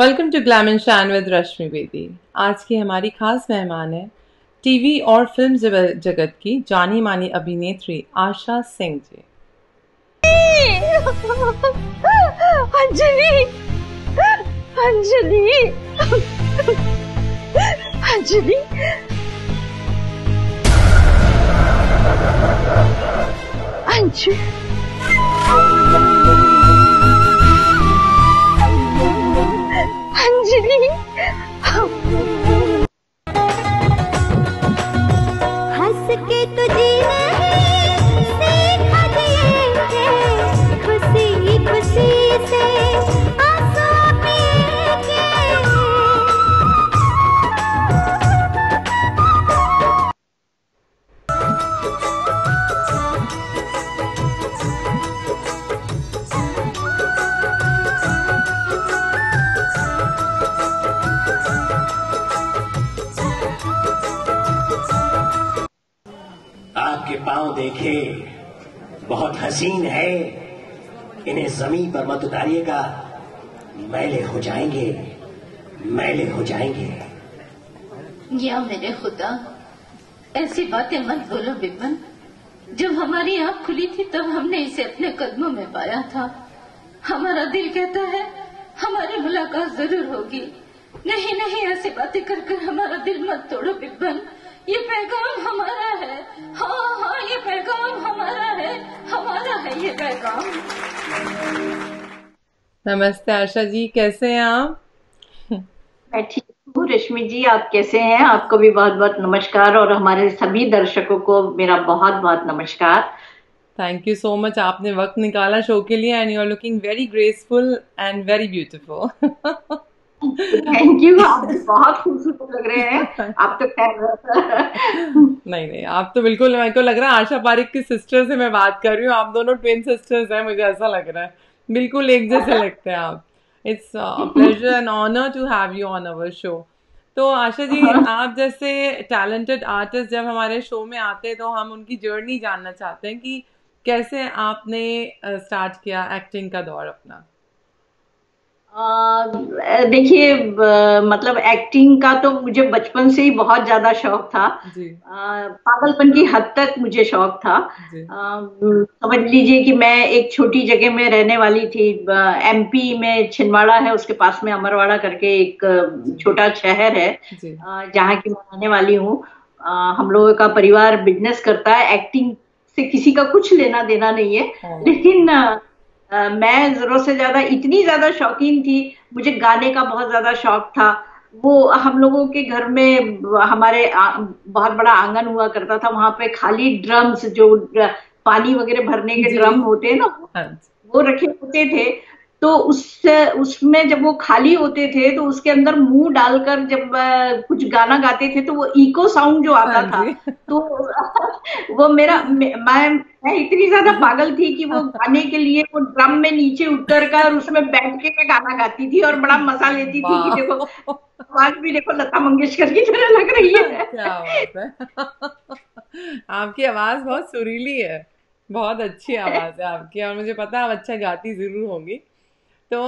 Welcome to glam and shine with Rashmi Bedi. आज की हमारी खास मेहमान है टीवी और फिल्म जगत की जानी मानी अभिनेत्री आशा सिंह जी। अंजलि, अंजलि, अंजलि, अंजलि, अंजलि, हंस के तुझे सीखा दिए थे, खुशी खुशी से आंसू पिए के। आपके पांव देखे बहुत हसीन है, इन्हें जमीन पर मत उतारिएगा, मैले हो जाएंगे, मैले हो जाएंगे। या मेरे खुदा, ऐसी बातें मत बोलो बिपन। जब हमारी आंख खुली थी तब हमने इसे अपने कदमों में पाया था। हमारा दिल कहता है हमारी मुलाकात जरूर होगी। नहीं नहीं, ऐसी बातें कर कर हमारा दिल मत तोड़ो बिपन। ये पैगाम हमारा है। हाँ हाँ, ये पैगाम हमारा है, हमारा है ये पैगाम। नमस्ते आशा जी, कैसे हैं आप? मैं ठीक हूँ रश्मि जी, आप कैसे हैं? आपको भी बहुत बहुत नमस्कार और हमारे सभी दर्शकों को मेरा बहुत बहुत नमस्कार। थैंक यू सो मच, आपने वक्त निकाला शो के लिए and you are looking very graceful and very beautiful. Thank you, आप भी बहुत खूबसूरत लग रहे हैं। आप तो नहीं नहीं, आप तो बिल्कुल, मेरे को लग रहा है आशा पारिक की सिस्टर से मैं बात कर रही हूँ। आप दोनों ट्विन सिस्टर्स हैं, मुझे ऐसा लग रहा है। बिल्कुल एक जैसे लगते हैं आप। It's pleasure and honour to have you on our show. तो आशा जी, आप जैसे टैलेंटेड आर्टिस्ट जब हमारे शो में आते हैं तो हम उनकी जर्नी जानना चाहते हैं कि कैसे आपने स्टार्ट किया एक्टिंग का दौर अपना। देखिए, मतलब एक्टिंग का तो मुझे बचपन से ही बहुत ज्यादा शौक था। जी पागलपन की हद तक मुझे शौक था। जी समझ लीजिए कि मैं एक छोटी जगह में रहने वाली थी। एमपी में छिंदवाड़ा है, उसके पास में अमरवाड़ा करके एक छोटा शहर है, जी जहाँ की मैं रहने वाली हूँ। हम लोगों का परिवार बिजनेस करता है। एक्टिंग से किसी का कुछ लेना देना नहीं है, हाँ। लेकिन मैं जरूरत से ज्यादा इतनी ज्यादा शौकीन थी, मुझे गाने का बहुत ज्यादा शौक था। वो हम लोगों के घर में हमारे बहुत बड़ा आंगन हुआ करता था, वहां पे खाली ड्रम्स, जो पानी वगैरह भरने के जी ड्रम होते हैं ना, हाँ वो रखे होते थे। तो उसमें जब वो खाली होते थे तो उसके अंदर मुंह डालकर जब कुछ गाना गाते थे तो वो इको साउंड जो आता था, जी तो वो मैं इतनी ज्यादा पागल थी कि वो गाने के लिए वो ड्रम में नीचे उतर कर उसमें बैठ के मैं गाना गाती थी और बड़ा मजा लेती थी कि देखो वाह आवाज भी देखो लता मंगेशकर की तरह लग रही है। क्या बात है। आपकी आवाज बहुत सुरीली है, बहुत अच्छी आवाज है आपकी, और मुझे पता है आप अच्छा गाती जरूर होंगी। तो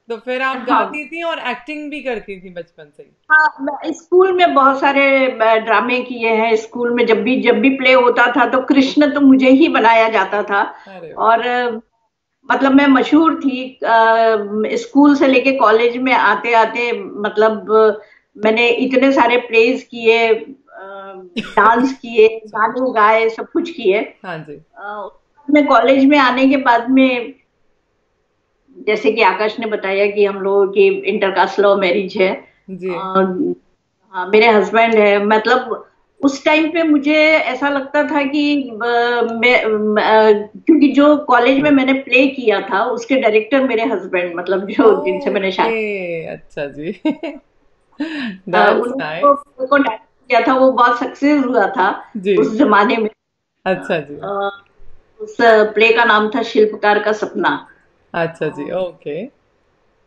तो फिर आप हाँ गाती थी और एक्टिंग भी करती थी बचपन से ही? हाँ, मैं स्कूल में बहुत सारे ड्रामे किए हैं। स्कूल में जब भी प्ले होता था तो कृष्ण तो मुझे ही बनाया जाता था। अरे और मतलब मैं मशहूर थी। स्कूल से लेके कॉलेज में आते आते, मतलब मैंने इतने सारे प्लेज किए, डांस किए, गाने गाए, सब कुछ किए। हाँ जी मैं कॉलेज में आने के बाद में, जैसे कि आकाश ने बताया कि हम लोगों की इंटरकास्ट लव मैरिज है। जी हाँ, मेरे हस्बैंड है। मतलब उस टाइम पे मुझे ऐसा लगता था कि क्योंकि जो कॉलेज में मैंने प्ले किया था उसके डायरेक्टर मेरे हस्बैंड, मतलब जो जिनसे मैंने ओके, शादी अच्छा जी। दैट्स उन्होंने नाइस। को डायरेक्ट किया था, वो बहुत सक्सेस हुआ था जी उस जमाने में। अच्छा जी अ, उस प्ले का नाम था शिल्पकार का सपना। अच्छा जी ओके।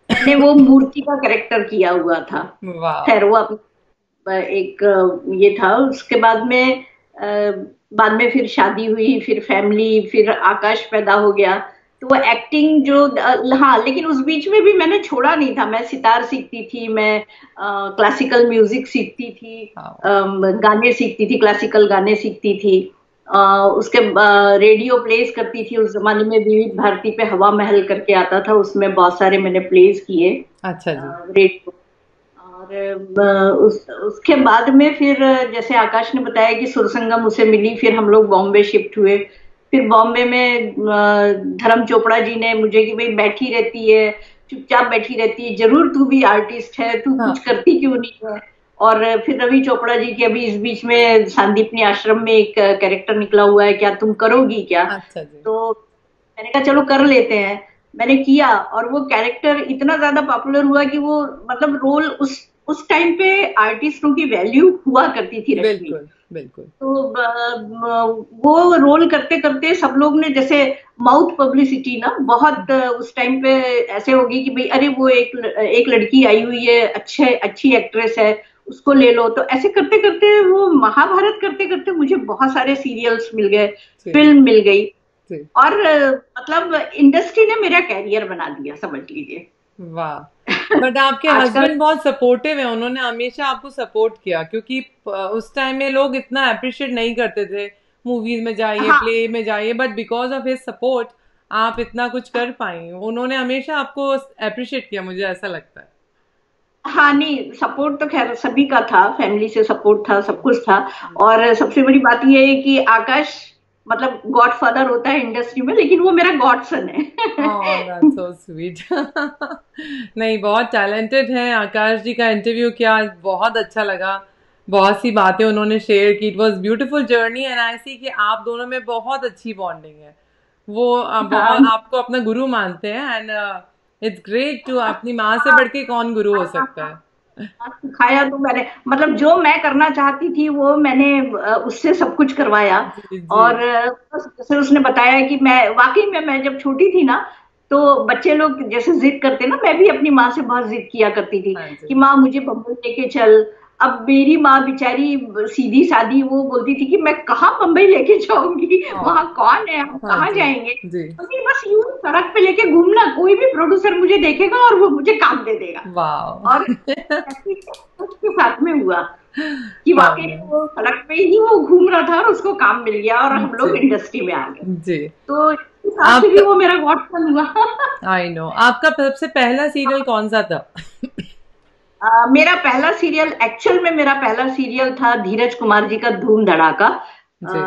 मैंने वो मूर्ति का कैरेक्टर किया हुआ था। वाह खैर वो एक ये था। उसके बाद में फिर शादी हुई, फिर फैमिली, फिर आकाश पैदा हो गया। तो वो एक्टिंग जो हाँ, लेकिन उस बीच में भी मैंने छोड़ा नहीं था। मैं सितार सीखती थी, मैं क्लासिकल म्यूजिक सीखती थी, गाने सीखती थी, क्लासिकल गाने सीखती थी। अ, उसके रेडियो प्लेस करती थी। उस जमाने में विविध भारती पे हवा महल करके आता था, उसमें बहुत सारे मैंने प्लेस किए अच्छा जी। रेडियो। और उसके बाद में फिर जैसे आकाश ने बताया कि सुरसंगम उसे मिली, फिर हम लोग बॉम्बे शिफ्ट हुए। फिर बॉम्बे में धर्म चोपड़ा जी ने मुझे कि भाई बैठी रहती है, चुपचाप बैठी रहती है, जरूर तू भी आर्टिस्ट है, तू कुछ हाँ। करती क्यों नहीं है। और फिर रवि चोपड़ा जी की अभी इस बीच में सांदीपनी आश्रम में एक कैरेक्टर निकला हुआ है, क्या तुम करोगी क्या। अच्छा जी। तो मैंने कहा चलो कर लेते हैं। मैंने किया और वो कैरेक्टर इतना ज्यादा पॉपुलर हुआ कि वो मतलब रोल उस टाइम पे आर्टिस्टों की वैल्यू हुआ करती थी रश्मि। बिल्कुल बिल्कुल। तो वो रोल करते करते सब लोग ने जैसे माउथ पब्लिसिटी ना बहुत उस टाइम पे ऐसे होगी कि भाई अरे वो एक लड़की आई हुई है, अच्छी एक्ट्रेस है, उसको ले लो। तो ऐसे करते करते वो महाभारत करते करते मुझे बहुत सारे सीरियल्स मिल गए, जी फिल्म मिल गई। जी। और मतलब इंडस्ट्री ने मेरा कैरियर बना दिया, समझ लीजिए। वाह। बट आपके आजकल हस्बैंड बहुत सपोर्टिव है, उन्होंने हमेशा आपको सपोर्ट किया, क्योंकि उस टाइम में लोग इतना अप्रिशिएट नहीं करते थे। मूवीज में जाइए, हाँ प्ले में जाइए, but because of his support आप इतना कुछ कर पाई। उन्होंने हमेशा आपको अप्रिशिएट किया, मुझे ऐसा लगता है। हाँ, नहीं सपोर्ट तो खैर सभी का था, फैमिली से सपोर्ट था, सब कुछ था। और सबसे बड़ी बात यह है कि आकाश मतलब गॉडफादर होता है इंडस्ट्री में, लेकिन वो मेरा गॉडसन है। Oh that's so sweet. नहीं, बहुत टैलेंटेड है। आकाश जी का इंटरव्यू किया, बहुत अच्छा लगा। बहुत सी बातें उन्होंने शेयर की। It was beautiful journey and I see कि आप दोनों में बहुत अच्छी बॉन्डिंग है। वो हाँ, बहुत आपको अपना गुरु मानते हैं एंड इट्स ग्रेट टू। अपनी माँ से बढ़ के कौन गुरु हो सकता है। सिखाया तो मैंने, मतलब जो मैं करना चाहती थी वो मैंने उससे सब कुछ करवाया। जी जी। और जैसे उसने बताया कि मैं वाकई में, मैं जब छोटी थी ना, तो बच्चे लोग जैसे जिद करते ना, मैं भी अपनी माँ से बहुत जिद किया करती थी हाँ जी। कि माँ मुझे बम्बई लेके चल। अब मेरी माँ बेचारी सीधी सादी, वो बोलती थी कि मैं कहाँ बम्बई लेके जाऊंगी, वहां हाँ। कौन है, हम हाँ कहाँ जी। जाएंगे। जी। तो फिर बस यूं सड़क पे लेके घूमना, कोई भी प्रोड्यूसर मुझे देखेगा और वो मुझे काम दे देगा। और वाह। ऐसे ही उसके साथ में हुआ कि हाँ वाकई में वो सड़क पे ही वो घूम रहा था और उसको काम मिल गया और हम जी लोग इंडस्ट्री में आ गए। जी। तो इस हिसाब से भी आप वो मेरा गॉडसन हुआ। I know. आपका सबसे पहला सीरियल कौन सा था? मेरा पहला सीरियल, एक्चुअल में मेरा पहला सीरियल था धीरज कुमार जी का धूम धड़ाका। जी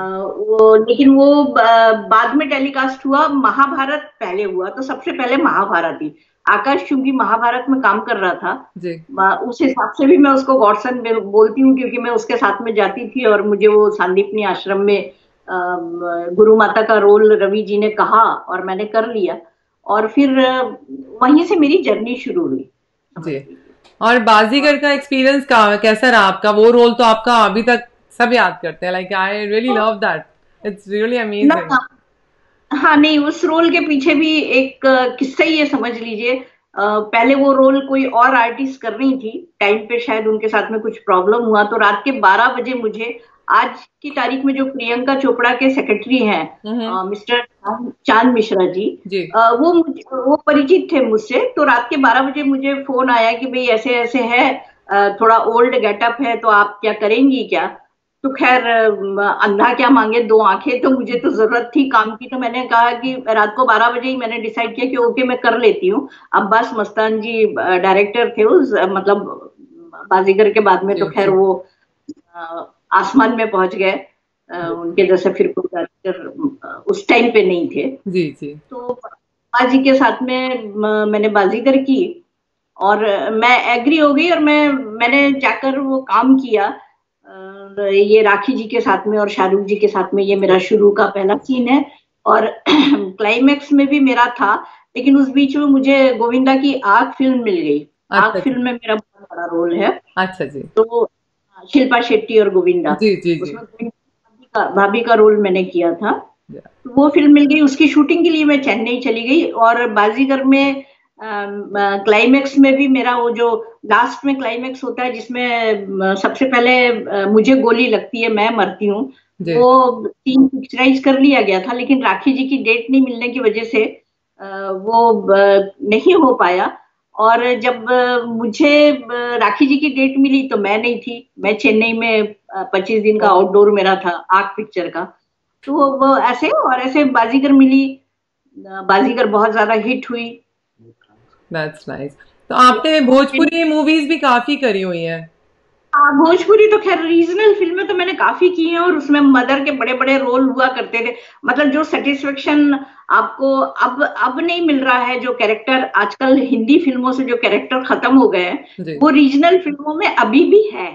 वो लेकिन वो बाद में टेलीकास्ट हुआ, महाभारत पहले हुआ। तो सबसे पहले महाभारत ही। आकाश चूंकि महाभारत में काम कर रहा था, जी। उस हिसाब से भी मैं उसको गॉडसन बोलती हूँ, क्योंकि मैं उसके साथ में जाती थी और मुझे वो सांदीपनी आश्रम में गुरु माता का रोल रवि जी ने कहा और मैंने कर लिया। और फिर वहीं से मेरी जर्नी शुरू हुई, समझ जी। लीजिए। और बाजीगर का एक्सपीरियंस कैसा रहा आपका? वो रोल तो आपका अभी तक सब याद करते हैं। Like I really love that. It's really ना, अमेजिंग। हाँ नहीं, उस रोल के पीछे भी एक किस्सा ही है, समझ लीजिए। पहले वो रोल कोई और आर्टिस्ट कर रही थी, टाइम पे शायद उनके साथ में कुछ प्रॉब्लम हुआ, तो रात के 12 बजे मुझे, आज की तारीख में जो प्रियंका चोपड़ा के सेक्रेटरी हैं मिस्टर चांद मिश्रा जी, जी वो परिचित थे मुझसे। तो रात के 12 बजे मुझे फोन आया कि भाई ऐसे ऐसे है, थोड़ा ओल्ड गेटअप है, तो आप क्या करेंगी क्या। तो खैर अंधा क्या मांगे दो आंखें, तो मुझे तो जरूरत थी काम की। तो मैंने कहा कि रात को 12 बजे ही मैंने डिसाइड किया कि ओके मैं कर लेती हूँ। अब्बास मस्तान जी डायरेक्टर थे उस मतलब बाजीगर के बाद में। जी तो खैर जी वो आसमान में पहुंच गए। उनके जैसे फिर कोई डायरेक्टर उस टाइम पे नहीं थे। जी जी। तो अब्बास जी के साथ में मैंने बाजीगर की और मैं एग्री हो गई। और मैंने जाकर वो काम किया ये राखी जी के साथ में और शाहरुख जी के साथ में। ये मेरा जी। शुरू का पहला सीन है। और क्लाइमेक्स में भी मेरा था, लेकिन उस बीच में मुझे गोविंदा की आग फिल्म मिल गई। आग अच्छा जी। फिल्म में मेरा बहुत बड़ा रोल है। अच्छा जी। तो शिल्पा शेट्टी और गोविंदा, जी जी जी। उसमें गोविंदा भाभी का रोल मैंने किया था। या, तो वो फिल्म मिल गई, उसकी शूटिंग के लिए मैं चेन्नई चली गई। और बाजीगर में क्लाइमेक्स में भी मेरा वो जो लास्ट में क्लाइमेक्स होता है जिसमें सबसे पहले मुझे गोली लगती है, मैं मरती हूँ, जी वो सीन पिक्चराइज कर लिया गया था। लेकिन राखी जी की डेट नहीं मिलने की वजह से वो नहीं हो पाया। और जब मुझे राखी जी की डेट मिली तो मैं नहीं थी, मैं चेन्नई में 25 दिन का आउटडोर मेरा था आर्ट पिक्चर का। तो वो ऐसे और ऐसे बाजीगर मिली। बाजीगर बहुत ज्यादा हिट हुई। That's nice. तो आपने भोजपुरी मूवीज भी काफी करी हुई हैं। भोजपुरी तो खैर रीजनल फिल्में तो मैंने काफी की हैं और उसमें मदर के बड़े बड़े रोल हुआ करते थे। मतलब जो सेटिस्फेक्शन आपको अब नहीं मिल रहा है, जो कैरेक्टर आजकल हिंदी फिल्मों से जो कैरेक्टर खत्म हो गए हैं जी। वो रीजनल फिल्मों में अभी भी है।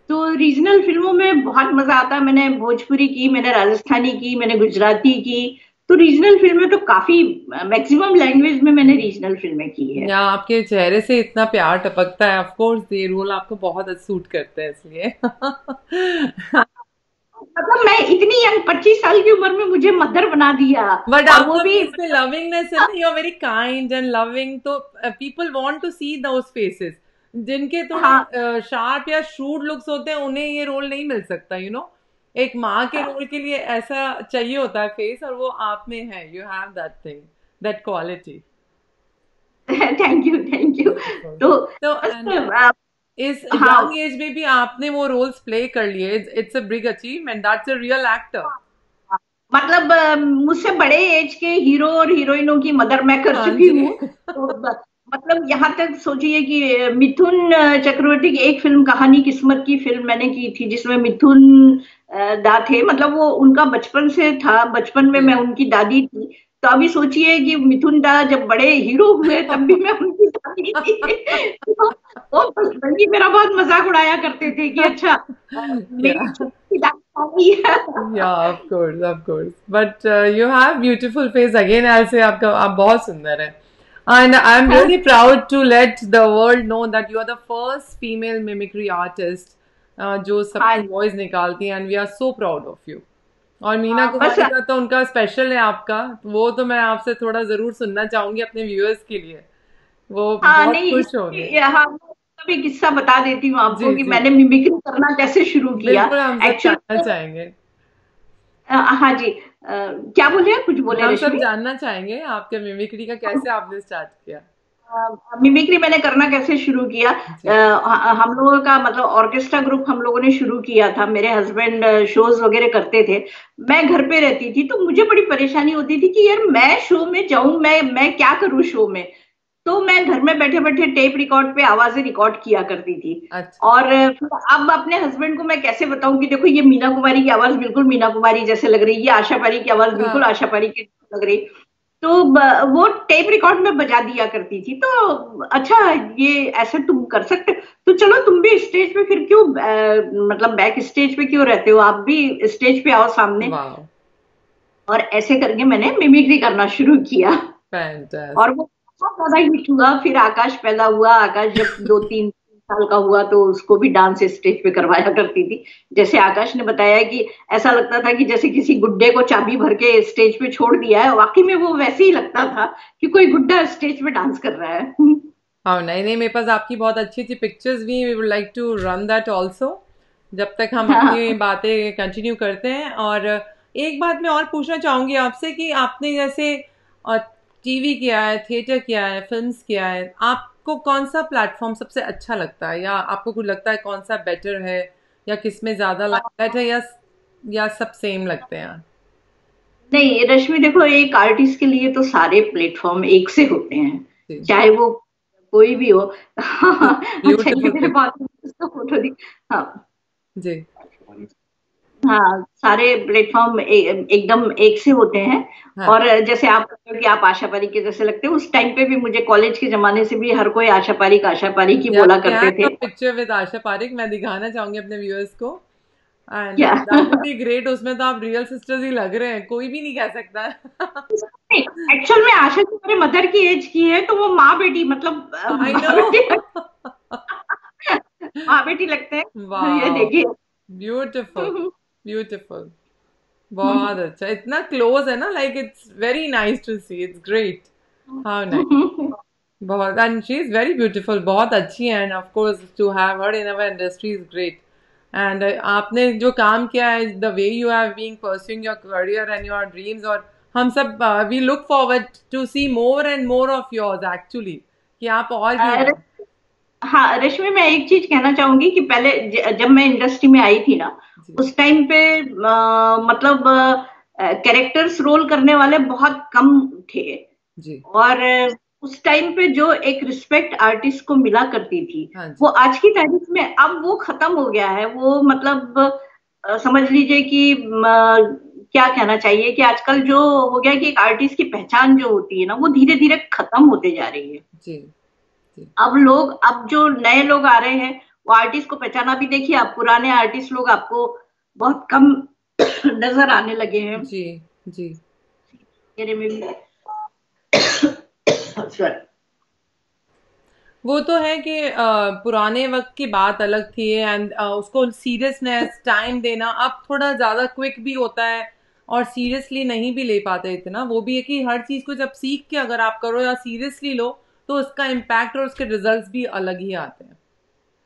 तो रीजनल फिल्मों में बहुत मजा आता है। मैंने भोजपुरी की, मैंने राजस्थानी की, मैंने गुजराती की। तो रीजनल फिल्में तो काफी मैक्सिमम लैंग्वेज में मैंने रीजनल फिल्में की है। या आपके चेहरे से इतना प्यार टपकता है, ऑफ कोर्स ये रोल आपको बहुत सूट करते हैं इसलिए। मतलब मैं इतनी यंग 25 साल की उम्र में मुझे मदर बना दिया। बट और वो आपका भी फेस में लविंगनेस है ना, you are very kind and loving, तो people want to see those faces. जिनके हाँ। थोड़े शार्प या श्रूड लुक्स होते हैं उन्हें ये रोल नहीं मिल सकता, यू नो। एक माँ के रोल के लिए ऐसा चाहिए होता है फेस, और वो आप में है, you have that thing, that quality. Thank you thank you. Beautiful. तो तो बस एंड इस हाँ। यंग एज में भी आपने वो रोल्स प्ले कर लिए, it's a big achievement, that's a real actor. मतलब मुझसे बड़े एज के हीरो और हीरोइनों की मदर मैं कर हाँ चुकी जी। हूँ। तो मतलब यहाँ तक सोचिए कि मिथुन चक्रवर्ती की एक फिल्म कहानी किस्मत की फिल्म मैंने की थी, जिसमें मिथुन दा थे। मतलब वो उनका बचपन से था, बचपन में जी। मैं उनकी दादी थी। तो अभी सोचिए कि मिथुन दा जब बड़े हीरो हुए तब भी मैं उनकी दादी थी। तो वो बल्कि मेरा बहुत मजाक उड़ाया करते थे कि अच्छा मेरी या छोटी दादी आ गई है। of course, of course. But you have beautiful face again. I'll say आपका आप बहुत सुंदर है. And I'm really proud to let the world know that you are the first female mimicry artist जो हाँ। सबकी वॉइस निकालती है, and we are so proud of you. और मीना बस कुमारी का तो उनका स्पेशल है आपका, वो तो मैं आपसे थोड़ा जरूर सुनना चाहूंगी अपने व्यूअर्स के लिए, वो हाँ बहुत नहीं खुश होंगे। हाँ मैं भी किस्सा बता देती हूँ आपको जी कि जी, मैंने मिमिक्री करना कैसे शुरू किया। बिल्कुल हम सब जानना एक्चुअली चाहेंगे। हाँ जी। क्या बोले, कुछ बोले हम सब रश्मि? जानना चाहेंगे आपके मिमिक्री का कैसे आपने स्टार्ट किया। मिमिक्री मैंने करना कैसे शुरू किया। जी। हम लोगों का मतलब ऑर्केस्ट्रा ग्रुप हम लोगों ने शुरू किया था। मेरे हस्बैंड शोज वगैरह करते थे, मैं घर पे रहती थी। तो मुझे बड़ी परेशानी होती थी कि यार मैं शो में जाऊं, मैं क्या करूं शो में। तो मैं घर में बैठे बैठे टेप रिकॉर्ड पे आवाजें रिकॉर्ड किया करती थी। अच्छा। और फिर अब अपने हस्बैंड को मैं कैसे बताऊं कि देखो ये मीना कुमारी की आवाज बिल्कुल मीना कुमारी जैसे लग रही, ये आशा पारी की आवाज बिल्कुल हाँ। आशा पारी की लग रही। तो वो टेप रिकॉर्ड में बजा दिया करती थी। तो अच्छा ये ऐसे तुम कर सकते, तो चलो तुम भी स्टेज पे फिर क्यों मतलब बैक स्टेज पे क्यों रहते हो, आप भी स्टेज पे आओ सामने। वाह। और ऐसे करके मैंने मिमिक्री करना शुरू किया। और फैंटास्टिक। वो बहुत ज्यादा हिट हुआ। फिर आकाश पैदा हुआ। आकाश जब 2-3 साल का हुआ तो उसको भी डांस स्टेज पे करवाया करती थी। जैसे आकाश ने बताया कि ऐसा लगता था कि जैसे किसी गुड्डे को चाबी भर के स्टेज पे छोड़ दिया है, वाकई में वो वैसे ही लगता था कि कोई गुड्डा स्टेज पे डांस कर रहा है। हाँ, नहीं नहीं, मेरे पास आपकी बहुत अच्छी अच्छी पिक्चर्स भी, we would like to run that also, जब तक हम अपनी बातें कंटिन्यू करते हैं। और एक बात मैं और पूछना चाहूंगी आपसे कि आपने जैसे टीवी किया है, थिएटर किया है, फिल्म्स किया है, आपको कौन सा प्लेटफॉर्म सबसे अच्छा लगता है, या आपको कुछ लगता है कौन सा बेटर है, या किस में ज्यादा लाइट है, या सब सेम लगते हैं? नहीं रश्मि, देखो एक आर्टिस्ट के लिए तो सारे प्लेटफॉर्म एक से होते हैं, जी। चाहे वो कोई भी हो। अच्छा ये ब्यूटीफुल मेरे पिक। पास उसका फोटो दी। हाँ। जी। हाँ सारे प्लेटफॉर्म एकदम एक से होते हैं। हाँ। और जैसे आप कहते हो कि आप आशा पारी के जैसे लगते हो, उस टाइम पे भी मुझे कॉलेज के जमाने से भी हर कोई आशा पारी की यार बोला वी करते हैव थे। अ पिक्चर विद आशा पारिक, मैं दिखाना चाहूंगी अपने व्यूअर्स को, एंड क्या दैट वुड बी ग्रेट। उसमें तो आप रियल सिस्टर्स ही लग रहे हैं, कोई भी नहीं कह सकता है। एक्चुअल में आशा जी मेरे मदर की एज की है, तो वो माँ बेटी मतलब आई माँ नो। बेटी माँ बेटी लगते हैं। ये वाओ, देखिए। Beautiful, beautiful. बहुत अच्छा, इतना क्लोज है ना, like it's very nice to see, it's great, how nice. बहुत, and she is very beautiful, बहुत अच्छी है, and of course to have her in our industry is great. And आपने जो काम किया है, the way you have being pursuing your career and your dreams, और हम सब we look forward to see more and more of yours actually, कि आप और भी अरे, हैं। हाँ रश्मि, मैं एक चीज कहना चाहूंगी कि पहले जब मैं इंडस्ट्री में आई थी ना, जी उस टाइम पे मतलब कैरेक्टर्स रोल करने वाले बहुत कम थे। जी। और उस टाइम पे जो एक रिस्पेक्ट आर्टिस्ट को मिला करती थी, हाँ वो जी। आज की तारीख में अब वो खत्म हो गया है। वो मतलब समझ लीजिए कि क्या कहना चाहिए कि आजकल जो हो गया कि एक आर्टिस्ट की पहचान जो होती है ना, वो धीरे धीरे खत्म होते जा रही है। जी जी। अब जो नए लोग आ रहे हैं, वो आर्टिस्ट को पहचाना भी, देखिए आप पुराने आर्टिस्ट लोग आपको बहुत कम नजर आने लगे हैं। जी जी। मेरे में भी Sorry। वो तो है कि पुराने वक्त की बात अलग थी, एंड उसको सीरियसनेस टाइम देना अब थोड़ा ज़्यादा क्विक भी होता है, और सीरियसली नहीं भी ले पाते इतना। वो भी है कि हर चीज़ को जब सीख के अगर आप करो या सीरियसली लो, तो उसका इम्पैक्ट और उसके रिजल्ट्स भी अलग ही आते हैं।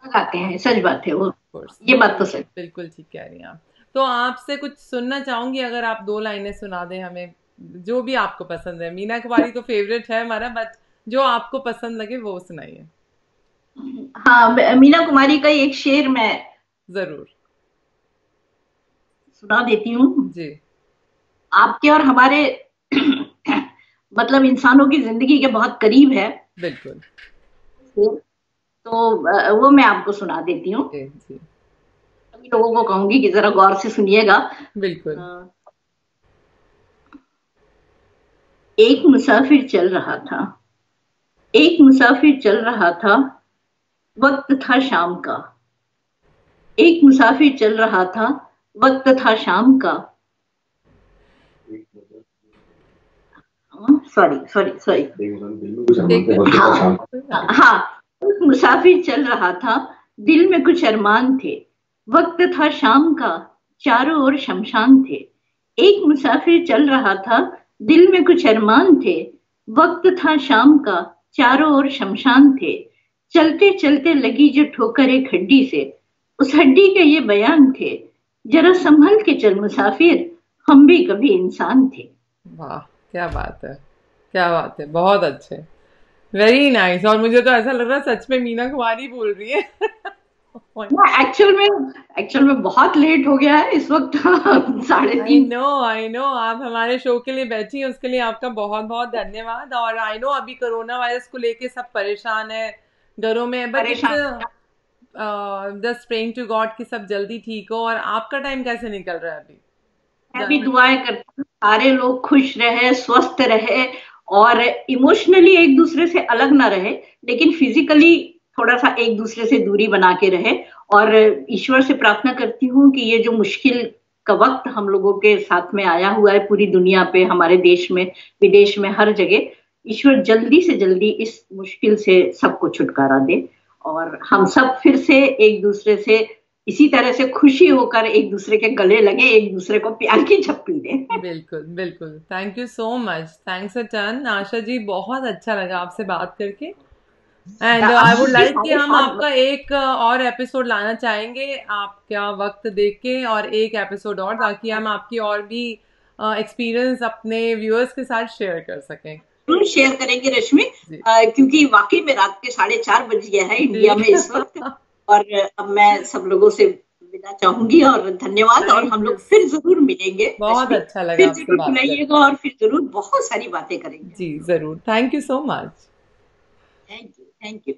आते हैं, सच बात है वो। कोर्स, ये बात तो बिल्कुल सच। बिल्कुल ठीक कह रही हैं आप। तो आपसे कुछ सुनना चाहूंगी, अगर आप 2 लाइनें सुना दें हमें, जो भी आपको पसंद है। मीना कुमारी तो फेवरेट है हमारा, बट जो आपको पसंद लगे वो सुनाइए। हाँ, मीना कुमारी का ही एक शेर मैं जरूर। सुना देती हूँ। जी। आपके और हमारे मतलब इंसानों की जिंदगी के बहुत करीब है। बिल्कुल। तो वो मैं आपको सुना देती हूँ। जी जी। सभी लोगों को कहूंगी कि जरा गौर से सुनिएगा। बिल्कुल। एक मुसाफिर चल रहा था, एक मुसाफिर चल रहा था, वक्त था शाम का। एक मुसाफिर चल रहा था, वक्त था शाम का। Sorry sorry sorry. ठीक है। हाँ हाँ, एक मुसाफिर चल रहा था, दिल में कुछ अरमान थे। वक्त था शाम का, चारों ओर शमशान थे। एक मुसाफिर चल रहा था, दिल में कुछ अरमान थे। वक्त था शाम का, चारों ओर शमशान थे। चलते चलते लगी जो ठोकर एक हड्डी से, उस हड्डी के ये बयान थे, जरा संभल के चल मुसाफिर, हम भी कभी इंसान थे। वाह, क्या बात है, क्या बात है, बहुत अच्छे, वेरी नाइस। और मुझे तो ऐसा लग रहा है सच में मीना कुमारी बोल रही है। एक्चुअल में बहुत लेट हो गया है इस वक्त। 3:30। आई नो आप हमारे शो के लिए बैठी हैं, उसके लिए आपका बहुत बहुत धन्यवाद। और आई नो अभी कोरोना वायरस को लेके सब परेशान है, घरों में, बट इट्स परेशान। जस्ट प्रेइंग टू गॉड कि सब जल्दी ठीक हो। और आपका टाइम कैसे निकल रहा है अभी? मैं भी दुआएं करती हूँ सारे लोग खुश रहे, स्वस्थ रहे, और इमोशनली एक दूसरे से अलग ना रहे, लेकिन फिजिकली थोड़ा सा एक दूसरे से दूरी बना के रहे। और ईश्वर से प्रार्थना करती हूँ कि ये जो मुश्किल का वक्त हम लोगों के साथ में आया हुआ है, पूरी दुनिया पे, हमारे देश में, विदेश में, हर जगह, ईश्वर जल्दी से जल्दी इस मुश्किल से सबको छुटकारा दे, और हम सब फिर से एक दूसरे से इसी तरह से खुशी होकर एक दूसरे के गले लगे, एक दूसरे को प्यार की झप्पी दें। बिल्कुल बिल्कुल। Thank you so much, thanks a ton Asha ji, बहुत अच्छा लगा आपसे बात करके। एंड आई वुड लाइक कि हम आपका एक और एपिसोड लाना चाहेंगे, आप क्या वक्त देख के, और एक एपिसोड और, ताकि हम आपकी और भी एक्सपीरियंस अपने व्यूअर्स के साथ शेयर कर सकें। जरूर शेयर करेंगे रश्मि, क्योंकि वाकई में रात के 4:30 बज गया है इंडिया में इस वक्त। और अब मैं सब लोगों से विदा चाहूंगी, और धन्यवाद। और हम लोग फिर जरूर मिलेंगे, बहुत अच्छा लगा फिर आपसे जरूर बात करके। बुलाइएगा, और फिर जरूर बहुत सारी बातें करेंगे। जी जरूर, thank you so much. Thank you, thank you.